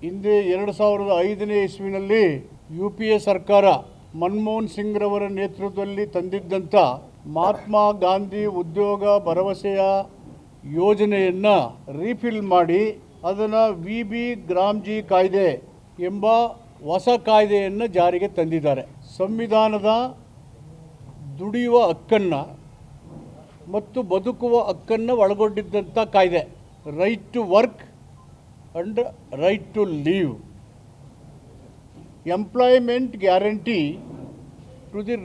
ಹಿಂದೆ 2005ನೇ ಇಸ್ವಿನಲ್ಲಿ UPA ಸರ್ಕಾರ ಮನಮೋಹನ್ ಸಿಂಗ್ ರವರ ನೇತೃತ್ವದಲ್ಲಿ ತಂದಿದ್ದಂಥ ಮಹಾತ್ಮ ಗಾಂಧಿ ಉದ್ಯೋಗ ಭರವಸೆಯ ಯೋಜನೆಯನ್ನು ರೀಫಿಲ್ ಮಾಡಿ ಅದನ್ನು VB ಗ್ರಾಮ್ಜಿ ಕಾಯ್ದೆ ಎಂಬ ಹೊಸ ಕಾಯ್ದೆಯನ್ನು ಜಾರಿಗೆ ತಂದಿದ್ದಾರೆ. ಸಂವಿಧಾನದ ದುಡಿಯುವ ಹಕ್ಕನ್ನು ಮತ್ತು ಬದುಕುವ ಹಕ್ಕನ್ನು ಒಳಗೊಂಡಿದ್ದಂಥ ಕಾಯ್ದೆ. Right to work and right to leave, employment guarantee to the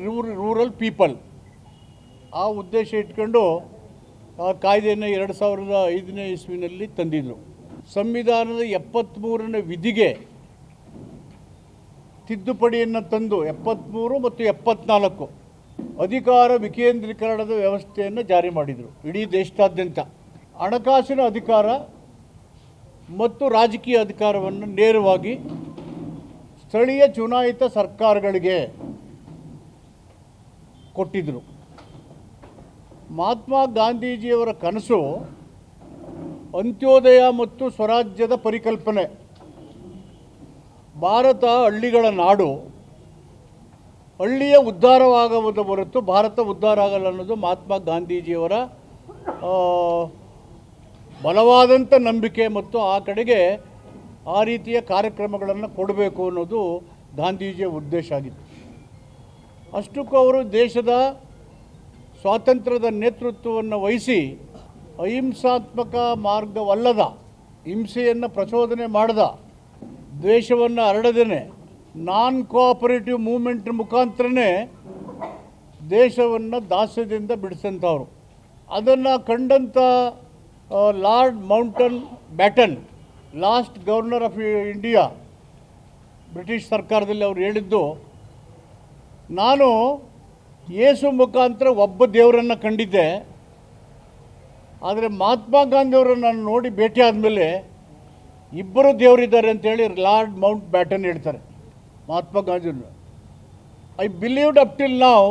rural people. ಆ ಉದ್ದೇಶ ಇಟ್ಕೊಂಡು ಆ ಕಾಯ್ದೆಯನ್ನು 2005ನೇ ಇಸ್ವಿನಲ್ಲಿ ತಂದಿದ್ದರು. ಸಂವಿಧಾನದ 73ನೇ ವಿಧಿಗೆ ತಿದ್ದುಪಡಿಯನ್ನು ತಂದು 73 ಮತ್ತು 74 ಅಧಿಕಾರ ವಿಕೇಂದ್ರೀಕರಣದ ವ್ಯವಸ್ಥೆಯನ್ನು ಜಾರಿ ಮಾಡಿದರು. ಇಡೀ ದೇಶದಾದ್ಯಂತ ಹಣಕಾಸಿನ ಅಧಿಕಾರ ಮತ್ತು ರಾಜಕೀಯ ಅಧಿಕಾರವನ್ನು ನೇರವಾಗಿ ಸ್ಥಳೀಯ ಚುನಾಯಿತ ಸರ್ಕಾರಗಳಿಗೆ ಕೊಟ್ಟಿದ್ದರು. ಮಹಾತ್ಮ ಗಾಂಧೀಜಿಯವರ ಕನಸು ಅಂತ್ಯೋದಯ ಮತ್ತು ಸ್ವರಾಜ್ಯದ ಪರಿಕಲ್ಪನೆ. ಭಾರತ ಹಳ್ಳಿಗಳ ನಾಡು, ಹಳ್ಳಿಯ ಉದ್ಧಾರವಾಗುವುದ ಹೊರತು ಭಾರತ ಉದ್ಧಾರ ಆಗಲ್ಲ ಅನ್ನೋದು ಮಹಾತ್ಮ ಗಾಂಧೀಜಿಯವರ ಬಲವಾದಂಥ ನಂಬಿಕೆ ಮತ್ತು ಆ ಕಡೆಗೆ ಆ ರೀತಿಯ ಕಾರ್ಯಕ್ರಮಗಳನ್ನು ಕೊಡಬೇಕು ಅನ್ನೋದು ಗಾಂಧೀಜಿಯ ಉದ್ದೇಶ ಆಗಿತ್ತು. ಅಷ್ಟಕ್ಕೂ ಅವರು ದೇಶದ ಸ್ವಾತಂತ್ರ್ಯದ ನೇತೃತ್ವವನ್ನು ವಹಿಸಿ ಅಹಿಂಸಾತ್ಮಕ ಮಾರ್ಗವಲ್ಲದ, ಹಿಂಸೆಯನ್ನು ಪ್ರಚೋದನೆ ಮಾಡದ, ದ್ವೇಷವನ್ನು ಹರಡದೇ ನಾನ್ ಕೋಆಪರೇಟಿವ್ ಮೂವ್ಮೆಂಟ್ ಮುಖಾಂತರನೇ ದೇಶವನ್ನು ದಾಸ್ಯದಿಂದ ಬಿಡಿಸಂಥವ್ರು. ಅದನ್ನು ಕಂಡಂಥ lord Mountbatten, last governor of India, British ಸರ್ಕಾರದಲ್ಲಿ ಅವರು ಹೇಳಿದ್ದು, ನಾನು ಯೇಸು ಮುಖಾಂತರ ಒಬ್ಬ ದೇವರನ್ನು ಕಂಡಿದ್ದೆ, ಆದರೆ ಮಹಾತ್ಮ ಗಾಂಧಿಯವರನ್ನು ನಾನು ನೋಡಿ ಭೇಟಿ ಆದಮೇಲೆ ಇಬ್ಬರು ದೇವರಿದ್ದಾರೆ ಅಂತೇಳಿ ಲಾರ್ಡ್ ಮೌಂಟ್ ಬ್ಯಾಟನ್ ಹೇಳ್ತಾರೆ ಮಹಾತ್ಮ ಗಾಂಧಿಯವರು. I believed up till now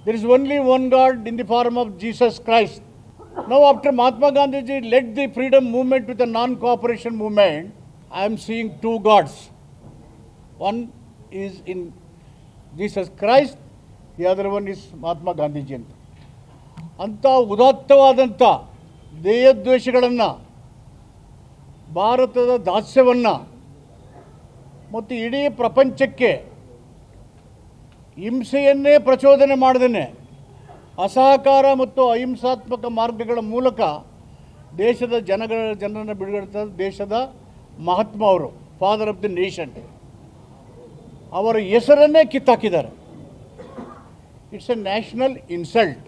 there is only one God in the form of Jesus Christ. Now after Mahatma Gandhiji led the freedom movement with a non-cooperation movement, I am seeing two gods. One is in Jesus Christ, the other one is Mahatma Gandhiji. ಅಂಥ ಉದಾತ್ತವಾದಂಥ ದೇಹದ್ವೇಷಗಳನ್ನು, ಭಾರತದ ದಾಸ್ಯವನ್ನು ಮತ್ತು ಇಡೀ ಪ್ರಪಂಚಕ್ಕೆ ಹಿಂಸೆಯನ್ನೇ ಪ್ರಚೋದನೆ ಮಾಡದೇ ಅಸಹಕಾರ ಮತ್ತು ಅಹಿಂಸಾತ್ಮಕ ಮಾರ್ಗಗಳ ಮೂಲಕ ದೇಶದ ಜನರನ್ನು ಬಿಡುಗಡೆ ದೇಶದ ಮಹಾತ್ಮ ಅವರು, ಫಾದರ್ ಆಫ್ ದಿ ನೇಷನ್, ಅವರ ಹೆಸರನ್ನೇ ಕಿತ್ತಾಕಿದ್ದಾರೆ. It's a national insult.